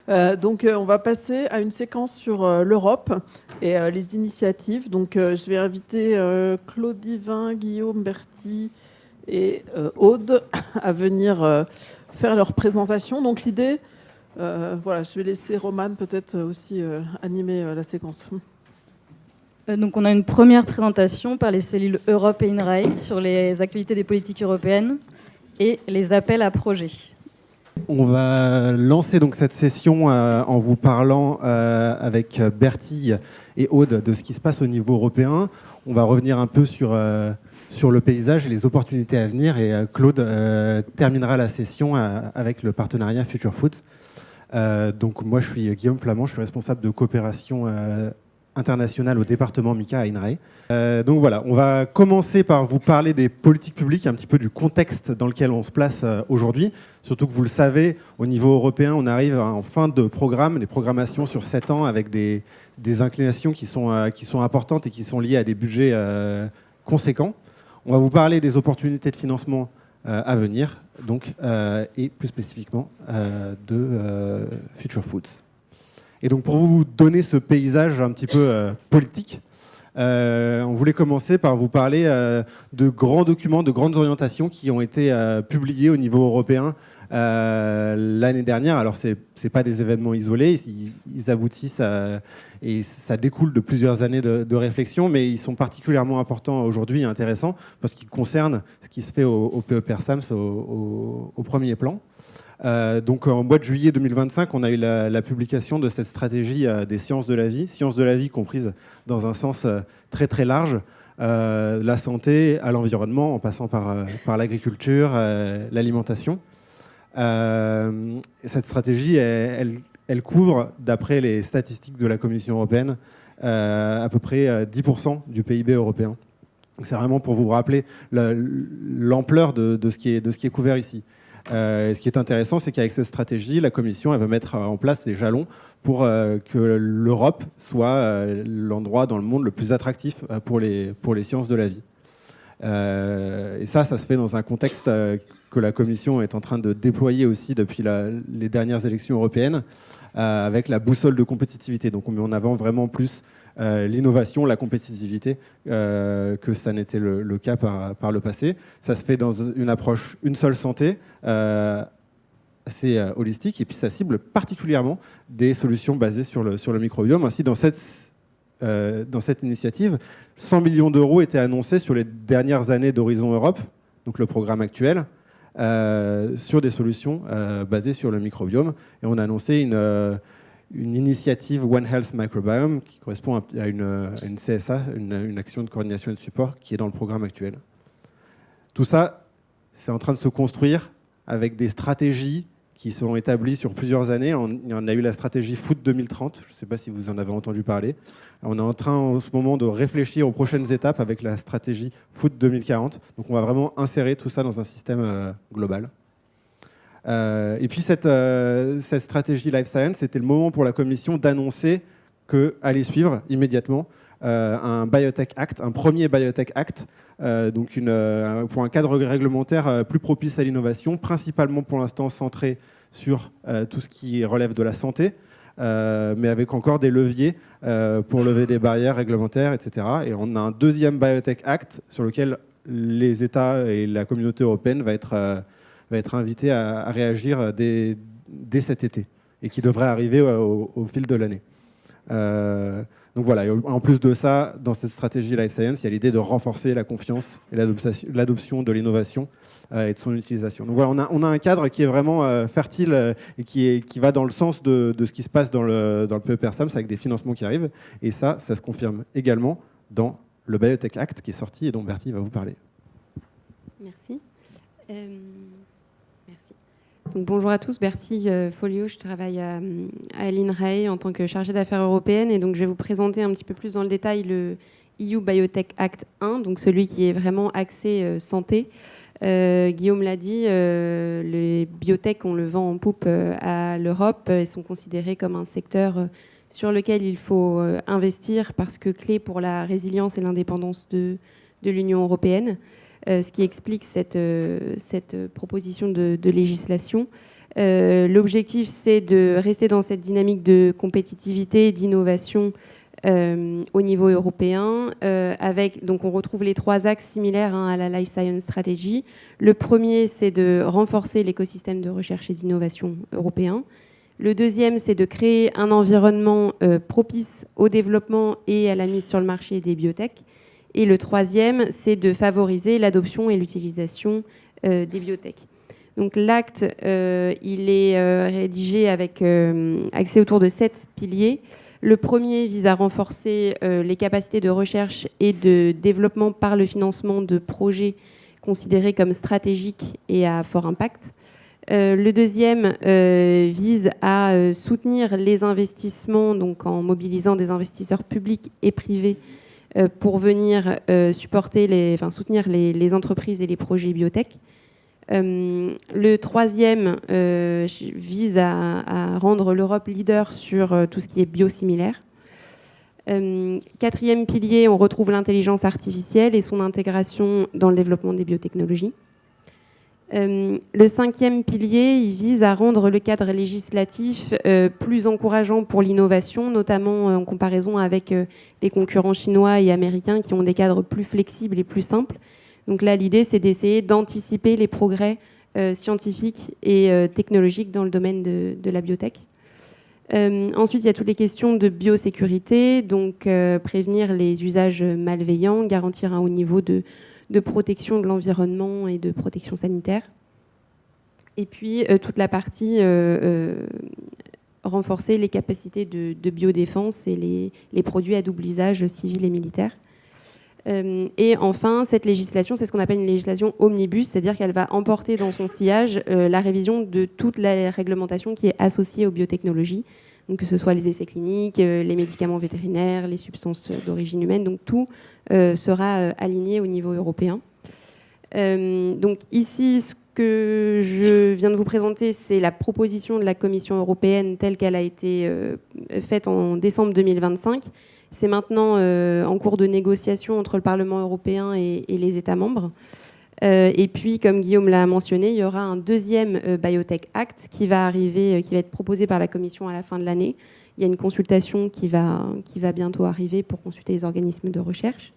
Donc, on va passer à une séquence sur l'Europe et les initiatives. Donc, je vais inviter Claude Divin, Guillaume Berthy et Aude à venir faire leur présentation. Donc, l'idée, voilà, je vais laisser Romane peut-être aussi animer la séquence. Donc, on a une première présentation par les cellules Europe et INRAE sur les actualités des politiques européennes et les appels à projets. On va lancer donc cette session en vous parlant avec Bertille et Aude de ce qui se passe au niveau européen. On va revenir un peu sur le paysage et les opportunités à venir. Et Claude terminera la session avec le partenariat Future Food. Donc moi, je suis Guillaume Flamand, je suis responsable de coopération internationale au département MICA à INRAE. Donc voilà, on va commencer par vous parler des politiques publiques, un petit peu du contexte dans lequel on se place aujourd'hui. Surtout que vous le savez, au niveau européen, on arrive en fin de programme, les programmations sur 7 ans avec des inclinations qui sont importantes et qui sont liées à des budgets conséquents. On va vous parler des opportunités de financement à venir, donc, et plus spécifiquement de Future Foods. Et donc pour vous donner ce paysage un petit peu politique, on voulait commencer par vous parler de grands documents, de grandes orientations qui ont été publiés au niveau européen l'année dernière. Alors c'est pas des événements isolés, ils aboutissent et ça découle de plusieurs années de réflexion, mais ils sont particulièrement importants aujourd'hui et intéressants parce qu'ils concernent ce qui se fait au PE-PERSAMS au premier plan. Donc en mois de juillet 2025, on a eu la publication de cette stratégie des sciences de la vie comprise dans un sens très très large, la santé à l'environnement, en passant par l'agriculture, l'alimentation. Cette stratégie, elle couvre, d'après les statistiques de la Commission européenne, à peu près 10% du PIB européen. C'est vraiment pour vous rappeler l'ampleur de ce qui est couvert ici. Et ce qui est intéressant, c'est qu'avec cette stratégie, la Commission elle veut mettre en place des jalons pour que l'Europe soit l'endroit dans le monde le plus attractif pour les sciences de la vie. Et ça se fait dans un contexte que la Commission est en train de déployer aussi depuis les dernières élections européennes, avec la boussole de compétitivité. Donc on met en avant vraiment plus l'innovation, la compétitivité, que ça n'était le cas par le passé. Ça se fait dans une approche une seule santé, assez holistique, et puis ça cible particulièrement des solutions basées sur le microbiome. Ainsi, dans cette initiative, 100 millions d'euros étaient annoncés sur les dernières années d'Horizon Europe, donc le programme actuel, sur des solutions basées sur le microbiome. Et on a annoncé une initiative One Health Microbiome qui correspond à une CSA, une action de coordination et de support qui est dans le programme actuel. Tout ça, c'est en train de se construire avec des stratégies qui sont établies sur plusieurs années. On a eu la stratégie Food 2030, je ne sais pas si vous en avez entendu parler. On est en train en ce moment de réfléchir aux prochaines étapes avec la stratégie Food 2040. Donc on va vraiment insérer tout ça dans un système global. Et puis cette stratégie Life Science, c'était le moment pour la Commission d'annoncer qu'allait suivre immédiatement un Biotech Act, un premier Biotech Act, donc pour un cadre réglementaire plus propice à l'innovation, principalement pour l'instant centré sur tout ce qui relève de la santé, mais avec encore des leviers pour lever des barrières réglementaires, etc. Et on a un deuxième Biotech Act sur lequel les États et la communauté européenne va être invité à réagir dès cet été et qui devrait arriver au fil de l'année. Donc voilà, et en plus de ça, dans cette stratégie Life Science, il y a l'idée de renforcer la confiance et l'adoption de l'innovation et de son utilisation. Donc voilà, on a un cadre qui est vraiment fertile et qui va dans le sens de ce qui se passe dans le PE-PERSAMS avec des financements qui arrivent. Et ça se confirme également dans le Biotech Act qui est sorti et dont Bertille va vous parler. Merci. Merci. Donc, bonjour à tous, Bertille Folio, je travaille à l'INRAE en tant que chargée d'affaires européennes et donc je vais vous présenter un petit peu plus dans le détail le EU Biotech Act 1, donc celui qui est vraiment axé santé. Guillaume l'a dit, les biotech, on le vend en poupe à l'Europe et sont considérés comme un secteur sur lequel il faut investir parce que clé pour la résilience et l'indépendance de l'Union européenne. Ce qui explique cette proposition de législation. L'objectif, c'est de rester dans cette dynamique de compétitivité, d'innovation au niveau européen. Donc on retrouve les 3 axes similaires à la Life Science Strategy. Le premier, c'est de renforcer l'écosystème de recherche et d'innovation européen. Le deuxième, c'est de créer un environnement propice au développement et à la mise sur le marché des biotech. Et le troisième, c'est de favoriser l'adoption et l'utilisation des biotech. Donc l'acte, il est rédigé avec axé autour de 7 piliers. Le premier vise à renforcer les capacités de recherche et de développement par le financement de projets considérés comme stratégiques et à fort impact. Le deuxième vise à soutenir les investissements, donc en mobilisant des investisseurs publics et privés pour venir soutenir les entreprises et les projets biotech. Le troisième vise à rendre l'Europe leader sur tout ce qui est biosimilaire. Quatrième pilier, on retrouve l'intelligence artificielle et son intégration dans le développement des biotechnologies. Le cinquième pilier, il vise à rendre le cadre législatif plus encourageant pour l'innovation, notamment en comparaison avec les concurrents chinois et américains qui ont des cadres plus flexibles et plus simples. Donc là, l'idée, c'est d'essayer d'anticiper les progrès scientifiques et technologiques dans le domaine de la biotech. Ensuite, il y a toutes les questions de biosécurité, donc prévenir les usages malveillants, garantir un haut niveau de protection de l'environnement et de protection sanitaire. Et puis, toute la partie renforcer les capacités de biodéfense et les produits à double usage civil et militaire. Et enfin, cette législation, c'est ce qu'on appelle une législation omnibus, c'est-à-dire qu'elle va emporter dans son sillage la révision de toute la réglementation qui est associée aux biotechnologies, donc que ce soit les essais cliniques, les médicaments vétérinaires, les substances d'origine humaine, donc tout sera aligné au niveau européen. Donc ici, ce que je viens de vous présenter, c'est la proposition de la Commission européenne telle qu'elle a été faite en décembre 2025. C'est maintenant en cours de négociation entre le Parlement européen et les États membres. Et puis, comme Guillaume l'a mentionné, il y aura un deuxième Biotech Act qui va arriver, qui va être proposé par la Commission à la fin de l'année. Il y a une consultation qui va bientôt arriver pour consulter les organismes de recherche.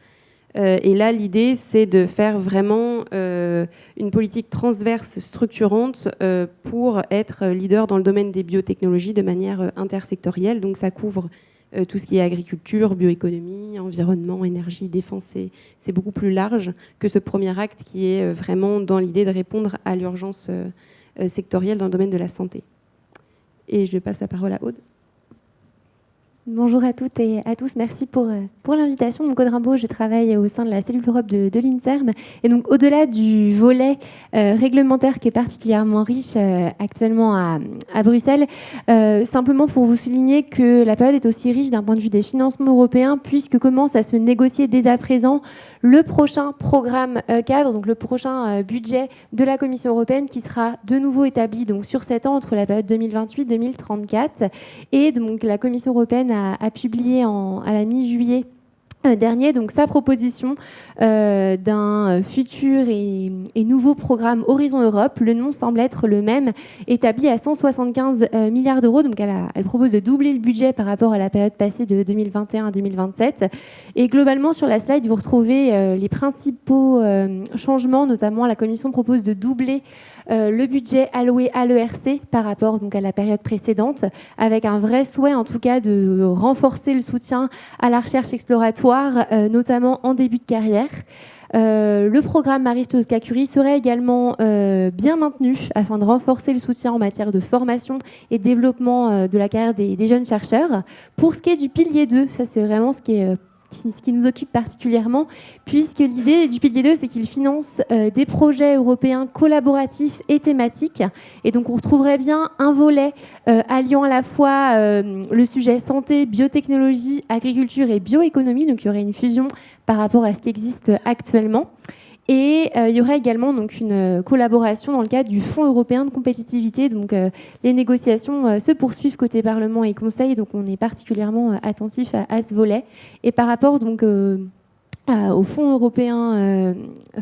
Et là, l'idée, c'est de faire vraiment une politique transverse structurante pour être leader dans le domaine des biotechnologies de manière intersectorielle. Donc, ça couvre tout ce qui est agriculture, bioéconomie, environnement, énergie, défense, c'est beaucoup plus large que ce premier acte qui est vraiment dans l'idée de répondre à l'urgence sectorielle dans le domaine de la santé. Et je passe la parole à Aude. Bonjour à toutes et à tous, merci pour l'invitation. Donc, Aude Rimbaud, je travaille au sein de la cellule Europe de l'INSERM. Et donc, au-delà du volet réglementaire qui est particulièrement riche actuellement à Bruxelles, simplement pour vous souligner que la période est aussi riche d'un point de vue des financements européens, puisque commence à se négocier dès à présent le prochain programme cadre, donc le prochain budget de la Commission européenne qui sera de nouveau établi donc, sur 7 ans entre la période 2028-2034. Et donc, la Commission européenne a publié à la mi-juillet dernier donc sa proposition d'un futur et nouveau programme Horizon Europe. Le nom semble être le même, établi à 175 milliards d'euros. Donc elle propose de doubler le budget par rapport à la période passée de 2021 à 2027. Et globalement, sur la slide, vous retrouvez les principaux changements. Notamment, la Commission propose de doubler le budget alloué à l'ERC par rapport donc, à la période précédente, avec un vrai souhait en tout cas de renforcer le soutien à la recherche exploratoire, notamment en début de carrière. Le programme Marie Sklodowska-Curie serait également bien maintenu afin de renforcer le soutien en matière de formation et de développement de la carrière des jeunes chercheurs. Pour ce qui est du pilier 2, ça c'est vraiment ce qui nous occupe particulièrement, puisque l'idée du pilier 2, c'est qu'il finance des projets européens collaboratifs et thématiques. Et donc, on retrouverait bien un volet alliant à la fois le sujet santé, biotechnologie, agriculture et bioéconomie. Donc, il y aurait une fusion par rapport à ce qui existe actuellement. Et il y aurait également donc, une collaboration dans le cadre du Fonds européen de compétitivité. Donc, les négociations se poursuivent côté Parlement et Conseil. Donc, on est particulièrement attentif à ce volet. Et par rapport donc, au Fonds européen,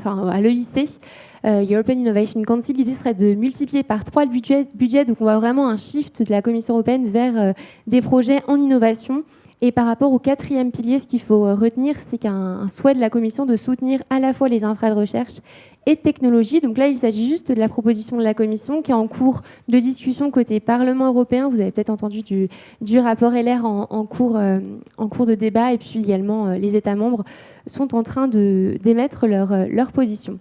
à l'EIC, European Innovation Council, l'idée serait de multiplier par 3 le budget. Donc on voit vraiment un shift de la Commission européenne vers des projets en innovation. Et par rapport au 4e pilier, ce qu'il faut retenir, c'est qu'un souhait de la Commission de soutenir à la fois les infras de recherche et de technologie. Donc là, il s'agit juste de la proposition de la Commission qui est en cours de discussion côté Parlement européen. Vous avez peut-être entendu du rapport LR en cours de débat. Et puis également, les États membres sont en train d'émettre leur position.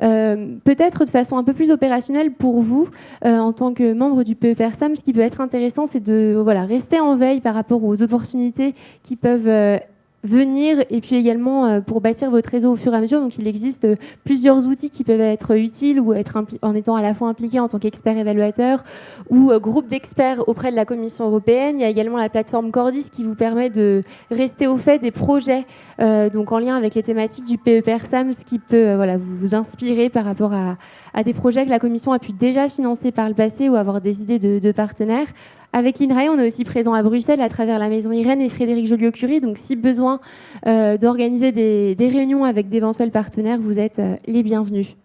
Peut-être de façon un peu plus opérationnelle pour vous, en tant que membre du PEPRSAM, ce qui peut être intéressant, c'est de rester en veille par rapport aux opportunités qui peuvent venir, et puis également pour bâtir votre réseau au fur et à mesure. Donc il existe plusieurs outils qui peuvent être utiles ou être en étant à la fois impliqué en tant qu'expert évaluateur ou groupe d'experts auprès de la Commission européenne. Il y a également la plateforme Cordis qui vous permet de rester au fait des projets donc en lien avec les thématiques du PEPRSAM, ce qui peut vous inspirer par rapport à des projets que la Commission a pu déjà financer par le passé ou avoir des idées de partenaires. Avec l'INRAE, on est aussi présent à Bruxelles à travers la Maison Irène et Frédéric Joliot-Curie. Donc, si besoin d'organiser des réunions avec d'éventuels partenaires, vous êtes les bienvenus.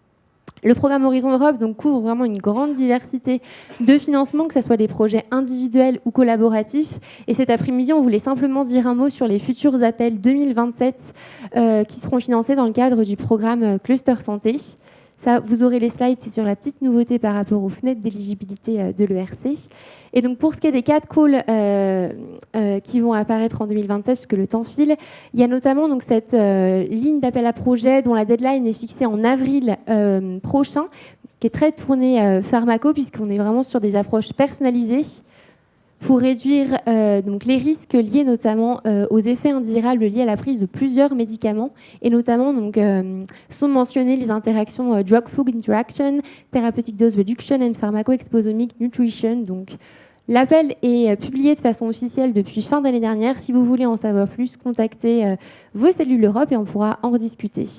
Le programme Horizon Europe couvre vraiment une grande diversité de financements, que ce soit des projets individuels ou collaboratifs. Et cet après-midi, on voulait simplement dire un mot sur les futurs appels 2027 qui seront financés dans le cadre du programme Cluster Santé. Ça, vous aurez les slides, c'est sur la petite nouveauté par rapport aux fenêtres d'éligibilité de l'ERC. Et donc, pour ce qui est des 4 calls qui vont apparaître en 2027, puisque le temps file, il y a notamment cette ligne d'appel à projet dont la deadline est fixée en avril prochain, qui est très tournée pharmaco, puisqu'on est vraiment sur des approches personnalisées pour réduire les risques liés notamment aux effets indésirables liés à la prise de plusieurs médicaments. Et notamment, sont mentionnées les interactions drug-food interaction, therapeutic dose reduction and pharmaco-exposomic nutrition. Donc, l'appel est publié de façon officielle depuis fin d'année dernière. Si vous voulez en savoir plus, contactez vos cellules Europe et on pourra en rediscuter.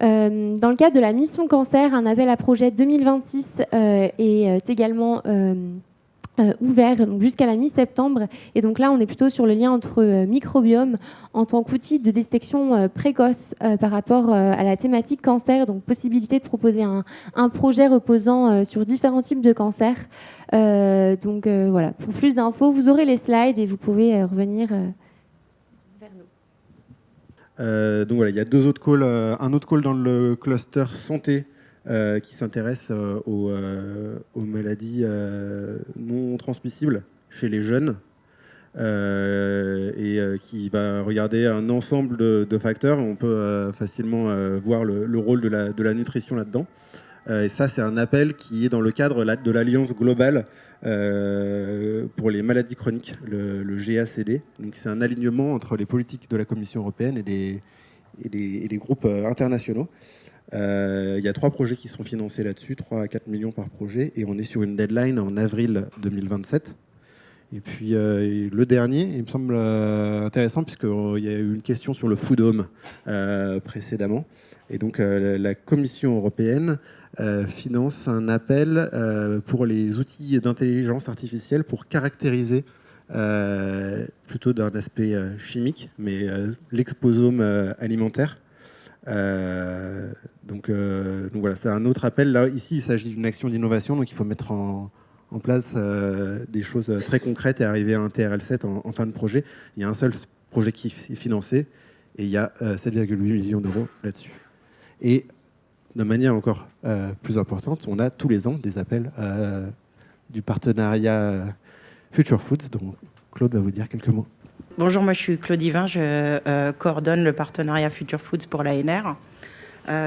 Dans le cadre de la mission cancer, un appel à projet 2026 est également ouvert jusqu'à la mi-septembre. Et donc là, on est plutôt sur le lien entre microbiome en tant qu'outil de détection précoce par rapport à la thématique cancer. Donc, possibilité de proposer un projet reposant sur différents types de cancers. Voilà, pour plus d'infos, vous aurez les slides et vous pouvez revenir vers nous. Donc voilà, il y a 2 autres calls. Un autre call dans le cluster santé qui s'intéresse aux maladies non transmissibles chez les jeunes et qui va regarder un ensemble de facteurs. On peut facilement voir le rôle de la nutrition là-dedans. Et ça, c'est un appel qui est dans le cadre de l'Alliance globale pour les maladies chroniques, le GACD. Donc, c'est un alignement entre les politiques de la Commission européenne et des groupes internationaux. Il y a 3 projets qui sont financés là-dessus, 3 à 4 millions par projet, et on est sur une deadline en avril 2027. Et puis le dernier, il me semble intéressant, puisqu'il y a eu une question sur le Food Home précédemment. Et donc la Commission européenne finance un appel pour les outils d'intelligence artificielle pour caractériser, plutôt d'un aspect chimique, mais l'exposome alimentaire. Donc voilà, c'est un autre appel. Là, ici, il s'agit d'une action d'innovation, donc il faut mettre en place des choses très concrètes et arriver à un TRL7 en fin de projet. Il y a un seul projet qui est financé et il y a 7,8 millions d'euros là-dessus. Et de manière encore plus importante, on a tous les ans des appels du partenariat Future Foods, dont Claude va vous dire quelques mots. Bonjour, moi je suis Claude Yvain, je coordonne le partenariat Future Foods pour l'ANR.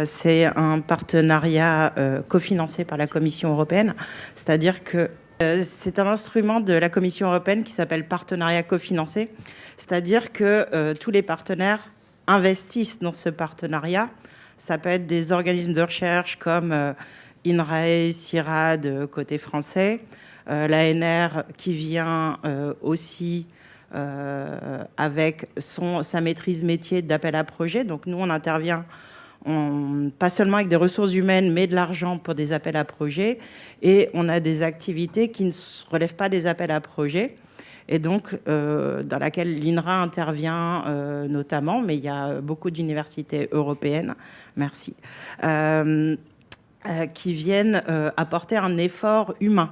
C'est un partenariat cofinancé par la Commission européenne, c'est-à-dire que c'est un instrument de la Commission européenne qui s'appelle partenariat cofinancé, c'est-à-dire que tous les partenaires investissent dans ce partenariat. Ça peut être des organismes de recherche comme INRAE, CIRAD côté français, l'ANR qui vient aussi avec sa maîtrise métier d'appel à projet. Donc nous, on intervient pas seulement avec des ressources humaines, mais de l'argent pour des appels à projet. Et on a des activités qui ne relèvent pas des appels à projet. et donc dans laquelle l'INRA intervient notamment, mais il y a beaucoup d'universités européennes, merci, qui viennent apporter un effort humain.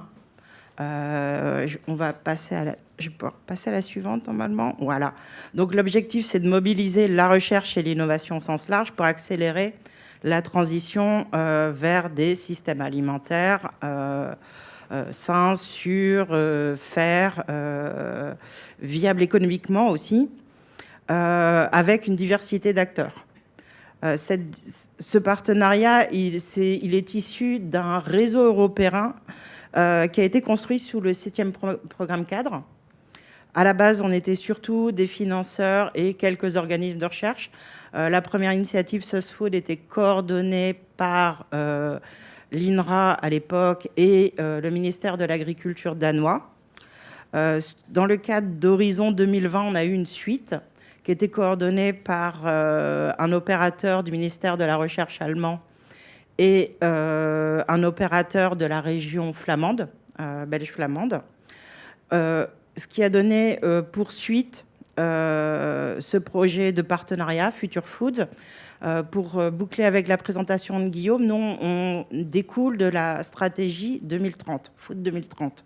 On va passer je vais pouvoir passer à la suivante normalement. Voilà. Donc l'objectif, c'est de mobiliser la recherche et l'innovation au sens large pour accélérer la transition vers des systèmes alimentaires sains, sûrs, fers, viables économiquement aussi, avec une diversité d'acteurs. Ce partenariat, il est issu d'un réseau européen qui a été construit sous le 7e programme cadre. À la base, on était surtout des financeurs et quelques organismes de recherche. La première initiative SOS-Food était coordonnée par l'INRA à l'époque et le ministère de l'Agriculture danois. Dans le cadre d'Horizon 2020, on a eu une suite qui était coordonnée par un opérateur du ministère de la Recherche allemand et un opérateur de la région flamande, belge flamande, ce qui a donné pour suite ce projet de partenariat Future Food. Pour boucler avec la présentation de Guillaume, nous, on découle de la stratégie 2030, Food 2030.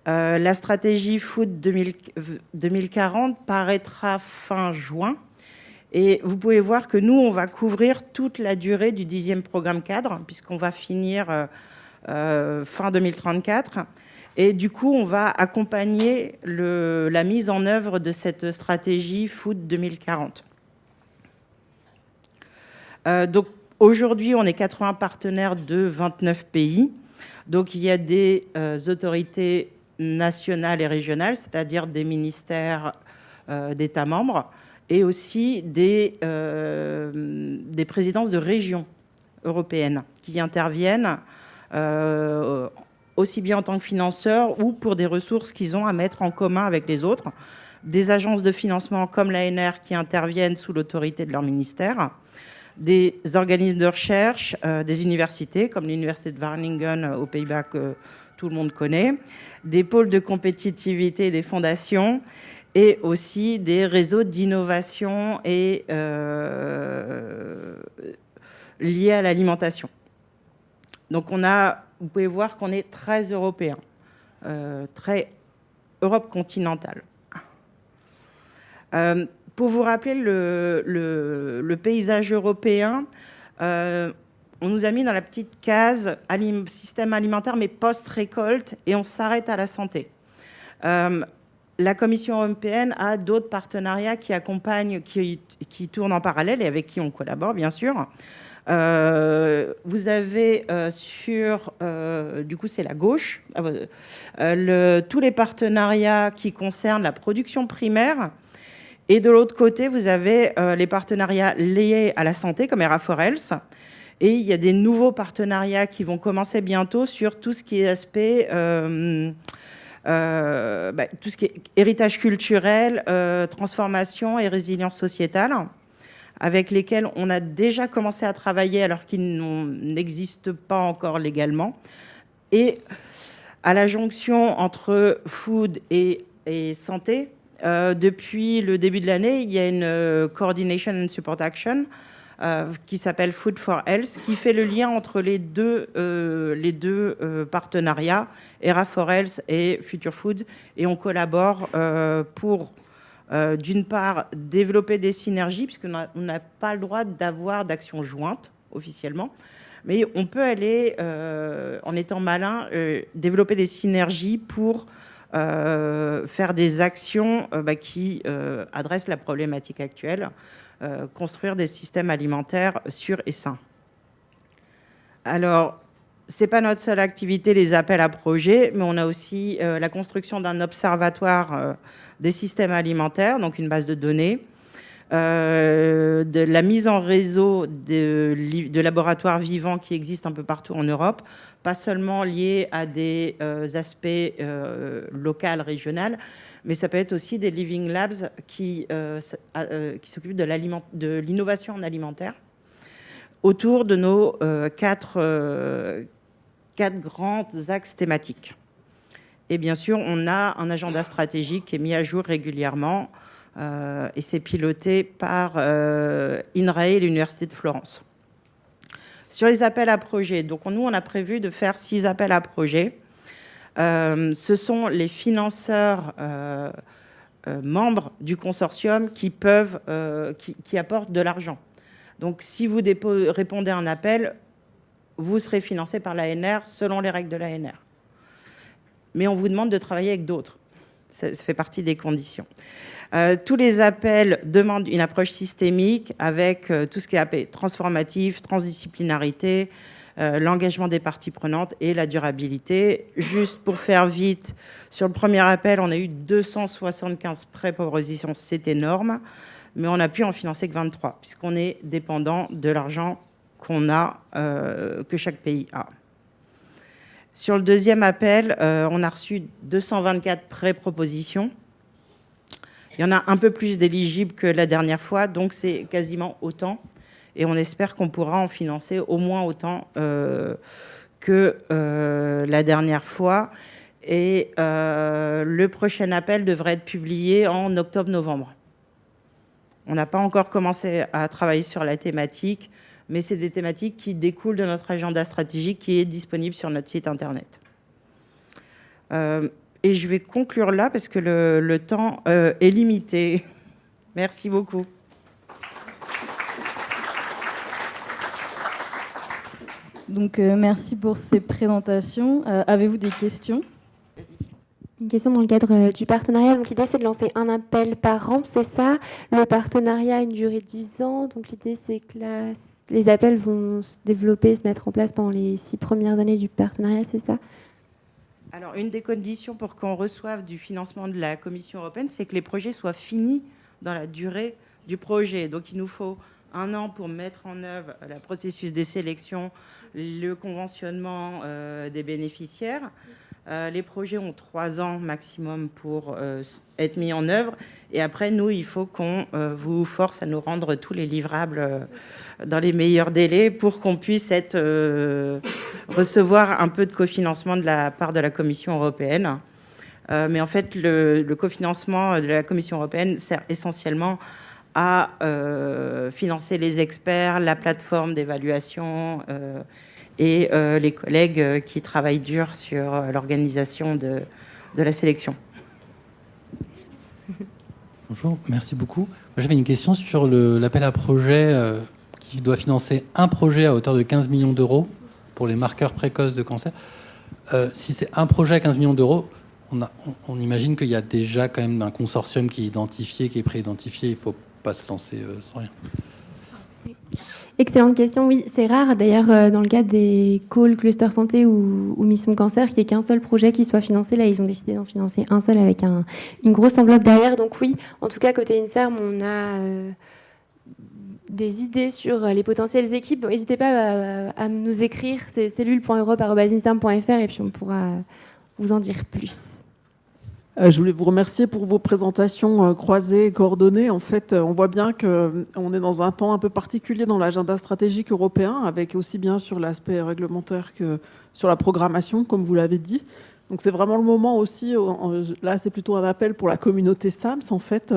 La stratégie Food 2040 paraîtra fin juin. Et vous pouvez voir que nous, on va couvrir toute la durée du 10e programme cadre, puisqu'on va finir fin 2034. Et du coup, on va accompagner la mise en œuvre de cette stratégie Food 2040. Donc aujourd'hui, on est 80 partenaires de 29 pays. Donc il y a des autorités nationales et régionales, c'est-à-dire des ministères d'États membres, et aussi des présidences de régions européennes qui interviennent aussi bien en tant que financeurs ou pour des ressources qu'ils ont à mettre en commun avec les autres. Des agences de financement comme l'ANR qui interviennent sous l'autorité de leur ministère, des organismes de recherche, des universités comme l'université de Wageningen aux Pays-Bas que tout le monde connaît, des pôles de compétitivité, des fondations, et aussi des réseaux d'innovation et liés à l'alimentation. Donc vous pouvez voir qu'on est très européen, très Europe continentale. Pour vous rappeler le paysage européen, on nous a mis dans la petite case système alimentaire, mais post-récolte, et on s'arrête à la santé. La Commission européenne a d'autres partenariats qui accompagnent, qui tournent en parallèle et avec qui on collabore, bien sûr. Vous avez du coup, c'est la gauche, tous les partenariats qui concernent la production primaire. Et de l'autre côté, vous avez les partenariats liés à la santé, comme ERA4Health. Et il y a des nouveaux partenariats qui vont commencer bientôt sur tout ce qui est aspect, tout ce qui est héritage culturel, transformation et résilience sociétale, avec lesquels on a déjà commencé à travailler alors qu'ils n'existent pas encore légalement. Et à la jonction entre food et santé, depuis le début de l'année, il y a une Coordination and Support Action qui s'appelle Food for Health, qui fait le lien entre les deux partenariats, ERA4Health et Future Food, et on collabore pour, d'une part, développer des synergies, puisqu'on n'a pas le droit d'avoir d'actions jointes officiellement, mais on peut aller, en étant malin, développer des synergies pour faire des actions qui adressent la problématique actuelle, construire des systèmes alimentaires sûrs et sains. Alors, ce n'est pas notre seule activité, les appels à projets, mais on a aussi la construction d'un observatoire des systèmes alimentaires, donc une base de données, de la mise en réseau de laboratoires vivants qui existent un peu partout en Europe, pas seulement liés à des aspects locaux, régionaux, mais ça peut être aussi des living labs qui s'occupent de l'innovation en alimentaire autour de nos quatre grands axes thématiques. Et bien sûr, on a un agenda stratégique qui est mis à jour régulièrement et c'est piloté par INRAE et l'Université de Florence. Sur les appels à projets, donc nous, on a prévu de faire 6 appels à projets. Ce sont les financeurs membres du consortium qui apportent de l'argent. Donc, si vous répondez à un appel, vous serez financé par l'ANR selon les règles de l'ANR. Mais on vous demande de travailler avec d'autres. Ça fait partie des conditions. Tous les appels demandent une approche systémique avec tout ce qui est appelé transformatif, transdisciplinarité, l'engagement des parties prenantes et la durabilité. Juste pour faire vite, sur le premier appel, on a eu 275 pré-propositions, c'est énorme, mais on a pu en financer que 23, puisqu'on est dépendant de l'argent qu'on a, que chaque pays a. Sur le deuxième appel, on a reçu 224 pré-propositions. Il y en a un peu plus d'éligibles que la dernière fois, donc c'est quasiment autant. Et on espère qu'on pourra en financer au moins autant que la dernière fois. Et le prochain appel devrait être publié en octobre-novembre. On n'a pas encore commencé à travailler sur la thématique, mais c'est des thématiques qui découlent de notre agenda stratégique qui est disponible sur notre site internet. Et je vais conclure là parce que le temps est limité. Merci beaucoup. Donc, merci pour ces présentations. Avez-vous des questions ? Une question dans le cadre du partenariat. Donc, l'idée, c'est de lancer un appel par an, c'est ça. Le partenariat a une durée de 10 ans. Donc, l'idée, c'est que les appels vont se développer, se mettre en place pendant les 6 premières années du partenariat, c'est ça ? Alors, une des conditions pour qu'on reçoive du financement de la Commission européenne, c'est que les projets soient finis dans la durée du projet. Donc, il nous faut 1 an pour mettre en œuvre le processus des sélections, le conventionnement des bénéficiaires. Les projets ont 3 ans maximum pour être mis en œuvre. Et après, nous, il faut qu'on vous force à nous rendre tous les livrables dans les meilleurs délais pour qu'on puisse recevoir un peu de cofinancement de la part de la Commission européenne. Mais en fait, le cofinancement de la Commission européenne sert essentiellement à financer les experts, la plateforme d'évaluation et les collègues qui travaillent dur sur l'organisation de la sélection. Bonjour, merci beaucoup. J'avais une question sur l'appel à projet qui doit financer un projet à hauteur de 15 millions d'euros pour les marqueurs précoces de cancer. Si c'est un projet à 15 millions d'euros, on imagine qu'il y a déjà quand même un consortium qui est identifié, qui est pré-identifié. Il ne faut pas se lancer sans rien. Excellente question. Oui, c'est rare d'ailleurs dans le cadre des calls Cluster Santé ou Mission Cancer qu'il n'y ait qu'un seul projet qui soit financé. Là, ils ont décidé d'en financer un seul avec une grosse enveloppe derrière. Donc oui, en tout cas, côté INSERM, on a des idées sur les potentielles équipes. N'hésitez pas à nous écrire. C'est cellule.europe@inserm.fr et puis on pourra vous en dire plus. Je voulais vous remercier pour vos présentations croisées et coordonnées. En fait, on voit bien qu'on est dans un temps un peu particulier dans l'agenda stratégique européen, avec aussi bien sur l'aspect réglementaire que sur la programmation, comme vous l'avez dit. Donc c'est vraiment le moment aussi, là c'est plutôt un appel pour la communauté SAMS, en fait,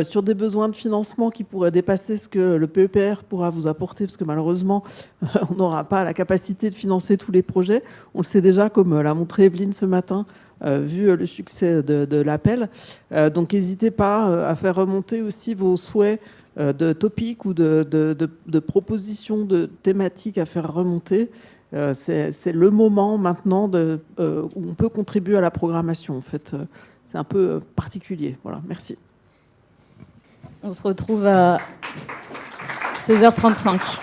sur des besoins de financement qui pourraient dépasser ce que le PEPR pourra vous apporter, parce que malheureusement, on n'aura pas la capacité de financer tous les projets. On le sait déjà, comme l'a montré Evelyne ce matin, vu le succès de l'appel. Donc n'hésitez pas à faire remonter aussi vos souhaits de topics ou de propositions de thématiques à faire remonter. C'est le moment maintenant où on peut contribuer à la programmation. En fait, c'est un peu particulier. Voilà, merci. On se retrouve à 16h35.